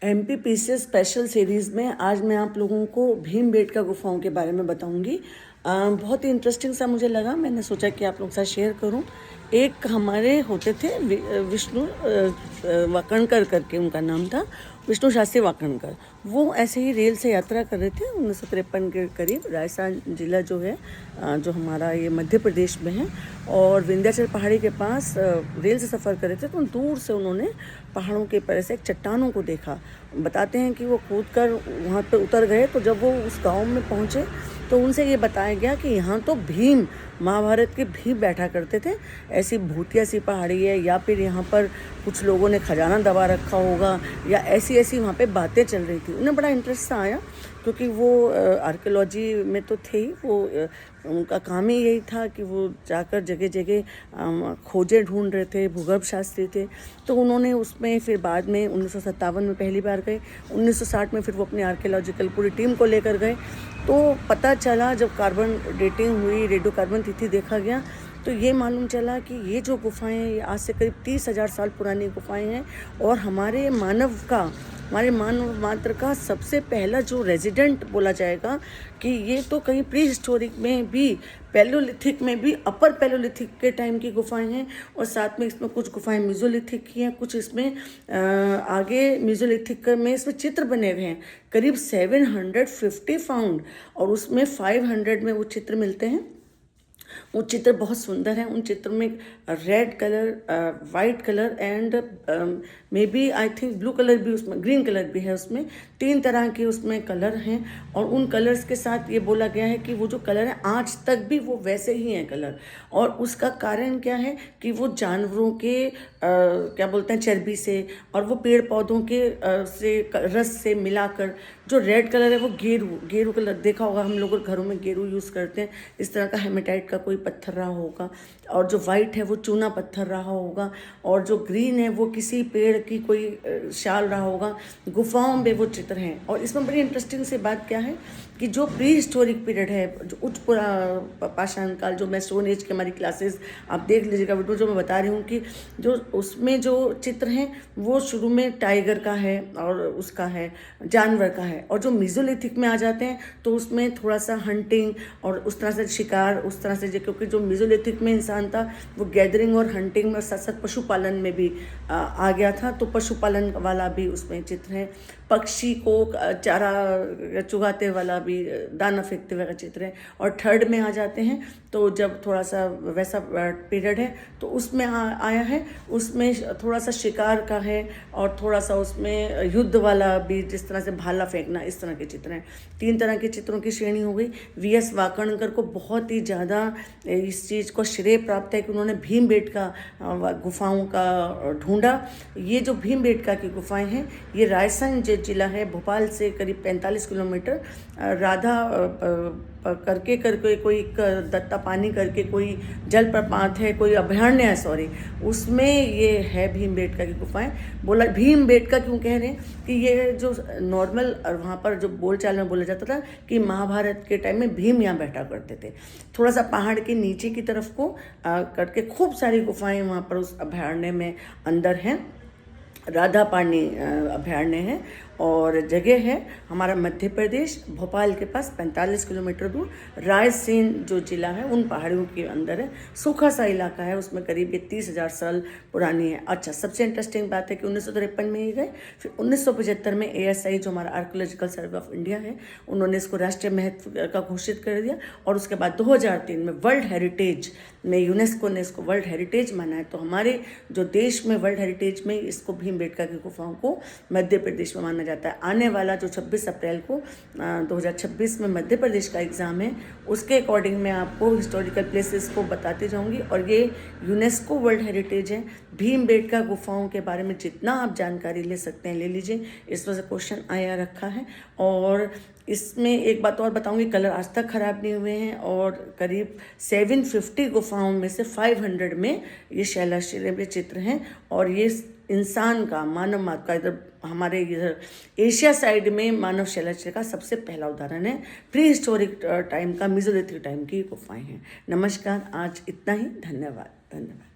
MPPCS special series में आज मैं आप लोगों को भीमबेटका गुफाओं के बारे में बताऊंगी। बहुत ही इंटरेस्टिंग सा मुझे लगा, मैंने सोचा कि आप लोगों के साथ शेयर करूं। एक हमारे होते थे विष्णु वाकणकर करके उनका नाम था, विष्णु शास्त्री वाकणकर। वो ऐसे ही रेल से यात्रा कर रहे थे 1953 के करीब। राजस्थान जिला जो है, जो हमारा ये मध्य प्रदेश में है, और विंध्याचल पहाड़ी के पास रेल से सफ़र कर रहे थे, तो दूर से उन्होंने पहाड़ों के पर से एक चट्टानों को देखा। बताते हैं कि वो कूद कर वहाँ पे उतर गए, तो जब वो उस गांव में पहुँचे तो उनसे ये बताया गया कि यहाँ तो भीम, महाभारत के भीम बैठा करते थे। ऐसी भूतिया सी पहाड़ी है, या फिर यहाँ पर कुछ लोगों ने खजाना दबा रखा होगा, या ऐसी ऐसी वहाँ पे बातें चल रही थी। उन्हें बड़ा इंटरेस्ट आया, क्योंकि वो आर्कियोलॉजी में तो थे ही। वो उनका काम ही यही था कि वो जाकर जगह जगह खोजें ढूंढ रहे थे, भूगर्भ शास्त्री थे। तो उन्होंने उसमें फिर बाद में 1957 में पहली बार गए, 1960 में फिर वो अपनी आर्कियोलॉजिकल पूरी टीम को लेकर गए। तो पता चला, जब कार्बन डेटिंग हुई, रेडियो कार्बन तिथि देखा गया, तो ये मालूम चला कि ये जो गुफाएं हैं, ये आज से करीब 30,000 साल पुरानी गुफाएं हैं। और हमारे मानव मात्र का सबसे पहला जो रेजिडेंट बोला जाएगा कि ये तो कहीं प्री हिस्टोरिक में भी, पैलियोलिथिक में भी, अपर पैलियोलिथिक के टाइम की गुफाएं हैं। और साथ में इसमें कुछ गुफाएं मेसोलिथिक की हैं, कुछ इसमें आगे मेसोलिथिक में इसमें चित्र बने हुए हैं। करीब 750 फाउंड, और उसमें 500 में वो चित्र मिलते हैं। वो चित्र बहुत सुंदर हैं। उन चित्र में red colour, white colour and maybe I think blue colour भी, उसमें ग्रीन कलर भी है। उसमें 3 तरह के उसमें कलर हैं, और उन कलर्स के साथ ये बोला गया है कि वो जो कलर है आज तक भी वो वैसे ही हैं कलर। और उसका कारण क्या है कि वो जानवरों के क्या बोलते हैं, चर्बी से, और वो पेड़ पौधों के से रस से मिलाकर जो रेड कलर है वो गेरू कलर। देखा होगा हम लोग घरों में गेरू यूज़ करते हैं, इस तरह का हेमेटाइट का कोई पत्थर रहा होगा। और जो वाइट है वो चूना पत्थर रहा होगा, और जो ग्रीन है वो किसी पेड़ की कोई शाल रहा होगा। गुफाओं में वो चित्र हैं। और इसमें बड़ी इंटरेस्टिंग सी बात क्या है कि जो प्री हिस्टोरिक पीरियड है, जो उच्च पाषाण काल, जो मैं स्टोन एज की हमारी क्लासेस आप देख लीजिएगा वीडियो जो मैं बता रही हूँ, कि जो उसमें जो चित्र हैं वो शुरू में टाइगर का है और उसका है, जानवर का है। और जो मेसोलिथिक में आ जाते हैं तो उसमें थोड़ा सा हंटिंग और उस तरह से शिकार, उस तरह से, क्योंकि जो मेसोलिथिक में इंसान था वो गैदरिंग और हंटिंग में, साथ साथ पशुपालन में भी आ गया था। तो पशुपालन वाला भी उसमें चित्र है। पक्षी को चारा चुगाते वाला भी, दाना फेंकते हुए का चित्र है। और थर्ड में आ जाते हैं तो जब थोड़ा सा वैसा पीरियड है तो उसमें आया है। उसमें थोड़ा सा शिकार का है, और थोड़ा सा उसमें युद्ध वाला भी, जिस तरह से भाला फेंकना, इस तरह के चित्र हैं। 3 तरह के चित्रों की श्रेणी हो गई। वीएस वाकणकर को बहुत ही ज़्यादा इस चीज़ को श्रेय प्राप्त है कि उन्होंने भीमबेटका गुफाओं का ढूंढा। ये जो भीमबेटका की गुफाएं हैं, ये राजस्थान जिला है, भोपाल से करीब 45 किलोमीटर, राधा करके कोई दत्ता पानी करके कोई जलप्रपात है, कोई अभयारण्य है, सॉरी, उसमें ये है भीमबेटका की गुफाएं। बोला भीमबेटका क्यों कह रहे हैं कि ये जो नॉर्मल वहाँ पर जो बोलचाल में बोला जाता था कि महाभारत के टाइम में भीम यहाँ बैठा करते थे। थोड़ा सा पहाड़ के नीचे की तरफ को करके खूब सारी गुफाएं वहाँ पर उस अभयारण्य में अंदर हैं। राधा पानी अभयारण्य है, और जगह है हमारा मध्य प्रदेश, भोपाल के पास 45 किलोमीटर दूर। रायसेन जो जिला है उन पहाड़ियों के अंदर है। सूखा सा इलाका है, उसमें करीब 30,000 साल पुरानी है। अच्छा, सबसे इंटरेस्टिंग बात है कि 1953 में ही गए, फिर 1975 में ASI जो हमारा आर्कियोलॉजिकल सर्वे ऑफ इंडिया है, उन्होंने इसको राष्ट्रीय महत्व का घोषित कर दिया। और उसके बाद 2003 में वर्ल्ड हेरिटेज में यूनेस्को ने इसको वर्ल्ड हेरिटेज माना है। तो हमारे जो देश में वर्ल्ड हेरिटेज में इसको भीमबेटका की गुफाओं को मध्य प्रदेश में माना जाता है। आने वाला जो 26 अप्रैल को 2026 में मध्य प्रदेश का एग्ज़ाम है, उसके अकॉर्डिंग मैं आपको हिस्टोरिकल प्लेसेस को बताती जाऊंगी। और ये यूनेस्को वर्ल्ड हेरिटेज है। भीमबेटका गुफाओं के बारे में जितना आप जानकारी ले सकते हैं ले लीजिए, इस वजह से क्वेश्चन आया रखा है। और इसमें एक बात और बताऊंगी, कलर आज तक ख़राब नहीं हुए हैं। और करीब 750 गुफाओं में से 500 में ये शैलाश्चर्य में चित्र हैं। और ये इंसान का, मानव मात्र का, इधर हमारे इधर एशिया साइड में मानव शैलाश्चर्य का सबसे पहला उदाहरण है। प्री हिस्टोरिक टाइम का, मेसोलिथिक टाइम की गुफाएं हैं। नमस्कार, आज इतना ही। धन्यवाद।